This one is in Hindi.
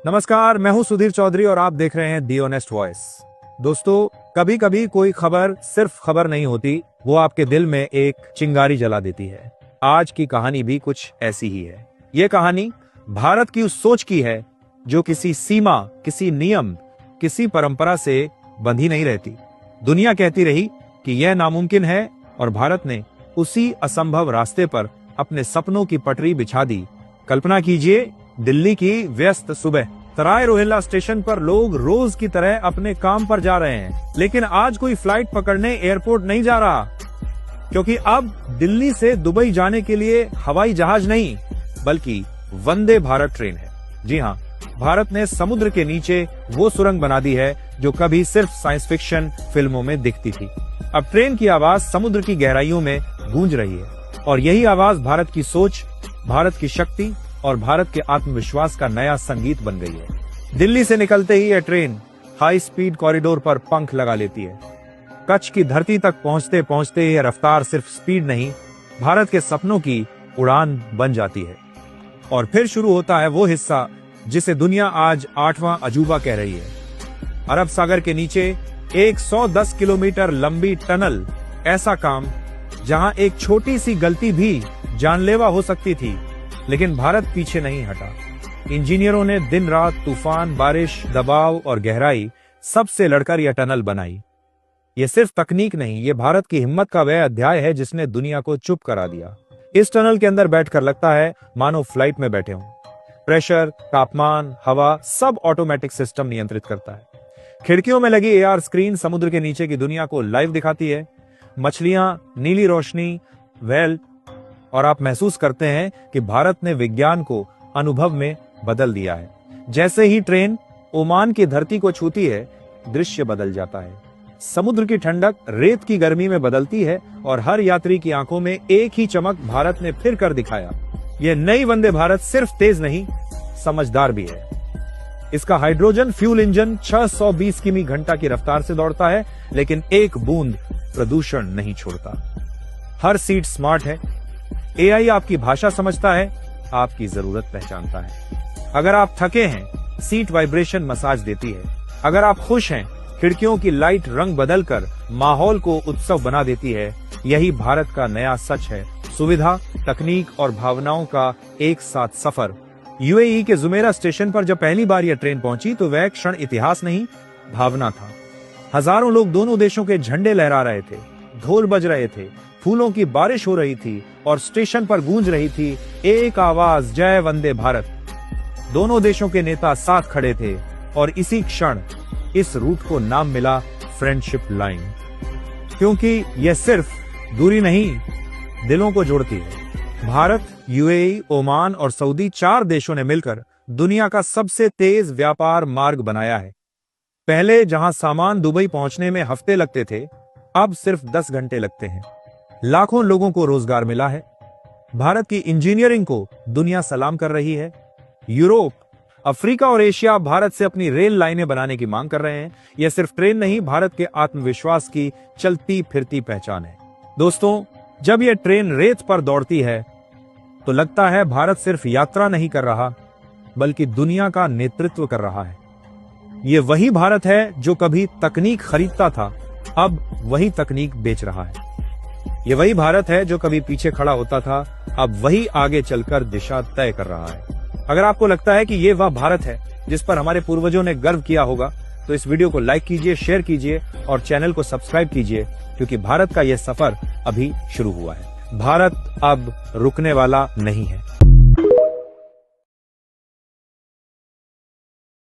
नमस्कार, मैं हूं सुधीर चौधरी और आप देख रहे हैं दी ऑनेस्ट वॉइस। दोस्तों, कभी कभी कोई खबर सिर्फ खबर नहीं होती, वो आपके दिल में एक चिंगारी जला देती है। आज की कहानी भी कुछ ऐसी ही है। ये कहानी भारत की उस सोच की है जो किसी सीमा, किसी नियम, किसी परंपरा से बंधी नहीं रहती। दुनिया कहती रही कि यह नामुमकिन है और भारत ने उसी असंभव रास्ते पर अपने सपनों की पटरी बिछा दी। कल्पना कीजिए, दिल्ली की व्यस्त सुबह, सराय रोहिल्ला स्टेशन पर लोग रोज की तरह अपने काम पर जा रहे हैं, लेकिन आज कोई फ्लाइट पकड़ने एयरपोर्ट नहीं जा रहा, क्योंकि अब दिल्ली से दुबई जाने के लिए हवाई जहाज नहीं बल्कि वंदे भारत ट्रेन है। जी हाँ, भारत ने समुद्र के नीचे वो सुरंग बना दी है जो कभी सिर्फ साइंस फिक्शन फिल्मों में दिखती थी। अब ट्रेन की आवाज समुद्र की गहराइयों में गूंज रही है और यही आवाज भारत की सोच, भारत की शक्ति और भारत के आत्मविश्वास का नया संगीत बन गई है। दिल्ली से निकलते ही यह ट्रेन हाई स्पीड कॉरिडोर पर पंख लगा लेती है। कच्छ की धरती तक पहुंचते पहुंचते यह रफ्तार सिर्फ स्पीड नहीं, भारत के सपनों की उड़ान बन जाती है। और फिर शुरू होता है वो हिस्सा जिसे दुनिया आज 8वां अजूबा कह रही है। अरब सागर के नीचे 110 किलोमीटर लंबी टनल, ऐसा काम जहां एक छोटी सी गलती भी जानलेवा हो सकती थी, लेकिन भारत पीछे नहीं हटा। इंजीनियरों ने दिन रात तूफान, बारिश, दबाव और गहराई सबसे लड़कर यह टनल बनाई। यह सिर्फ तकनीक नहीं, ये भारत की हिम्मत का वह अध्याय है जिसने दुनिया को चुप करा दिया। इस टनल के अंदर बैठकर लगता है मानो फ्लाइट में बैठे हों। प्रेशर, तापमान, हवा सब ऑटोमेटिक सिस्टम नियंत्रित करता है। खिड़कियों में लगी एआर स्क्रीन समुद्र के नीचे की दुनिया को लाइव दिखाती है। मछलियां, नीली रोशनी, व्हेल, और आप महसूस करते हैं कि भारत ने विज्ञान को अनुभव में बदल दिया है। जैसे ही ट्रेन ओमान की धरती को छूती है, दृश्य बदल जाता है। समुद्र की ठंडक रेत की गर्मी में बदलती है और हर यात्री की आंखों में एक ही चमक भारत ने फिर कर दिखाया। यह नई वंदे भारत सिर्फ तेज नहीं, समझदार भी है। इसका हाइड्रोजन फ्यूल इंजन 620 किमी घंटा की रफ्तार से दौड़ता है, लेकिन एक बूंद प्रदूषण नहीं छोड़ता। हर सीट स्मार्ट है। एआई आपकी भाषा समझता है, आपकी जरूरत पहचानता है। अगर आप थके हैं, सीट वाइब्रेशन मसाज देती है। अगर आप खुश हैं, खिड़कियों की लाइट रंग बदलकर माहौल को उत्सव बना देती है। यही भारत का नया सच है, सुविधा, तकनीक और भावनाओं का एक साथ सफर। यूएई के जुमेरा स्टेशन पर जब पहली बार यह ट्रेन पहुंची तो वह क्षण इतिहास नहीं, भावना था। हजारों लोग दोनों देशों के झंडे लहरा रहे थे, ढोल बज रहे थे, फूलों की बारिश हो रही थी और स्टेशन पर गूंज रही थी एक आवाज, जय वंदे भारत। दोनों देशों के नेता साथ खड़े थे और इसी क्षण इस रूट को नाम मिला फ्रेंडशिप लाइन, क्योंकि यह सिर्फ दूरी नहीं, दिलों को जोड़ती है। भारत, यूएई, ओमान और सऊदी, 4 देशों ने मिलकर दुनिया का सबसे तेज व्यापार मार्ग बनाया है। पहले जहां सामान दुबई पहुंचने में हफ्ते लगते थे, अब सिर्फ 10 घंटे लगते हैं। लाखों लोगों को रोजगार मिला है। भारत की इंजीनियरिंग को दुनिया सलाम कर रही है। यूरोप, अफ्रीका और एशिया भारत से अपनी रेल लाइनें बनाने की मांग कर रहे हैं। यह सिर्फ ट्रेन नहीं, भारत के आत्मविश्वास की चलती फिरती पहचान है। दोस्तों, जब यह ट्रेन रेत पर दौड़ती है तो लगता है भारत सिर्फ यात्रा नहीं कर रहा, बल्कि दुनिया का नेतृत्व कर रहा है। यह वही भारत है जो कभी तकनीक खरीदता था, अब वही तकनीक बेच रहा है। ये वही भारत है जो कभी पीछे खड़ा होता था, अब वही आगे चलकर दिशा तय कर रहा है। अगर आपको लगता है कि ये वह भारत है जिस पर हमारे पूर्वजों ने गर्व किया होगा, तो इस वीडियो को लाइक कीजिए, शेयर कीजिए और चैनल को सब्सक्राइब कीजिए, क्योंकि भारत का यह सफर अभी शुरू हुआ है। भारत अब रुकने वाला नहीं है।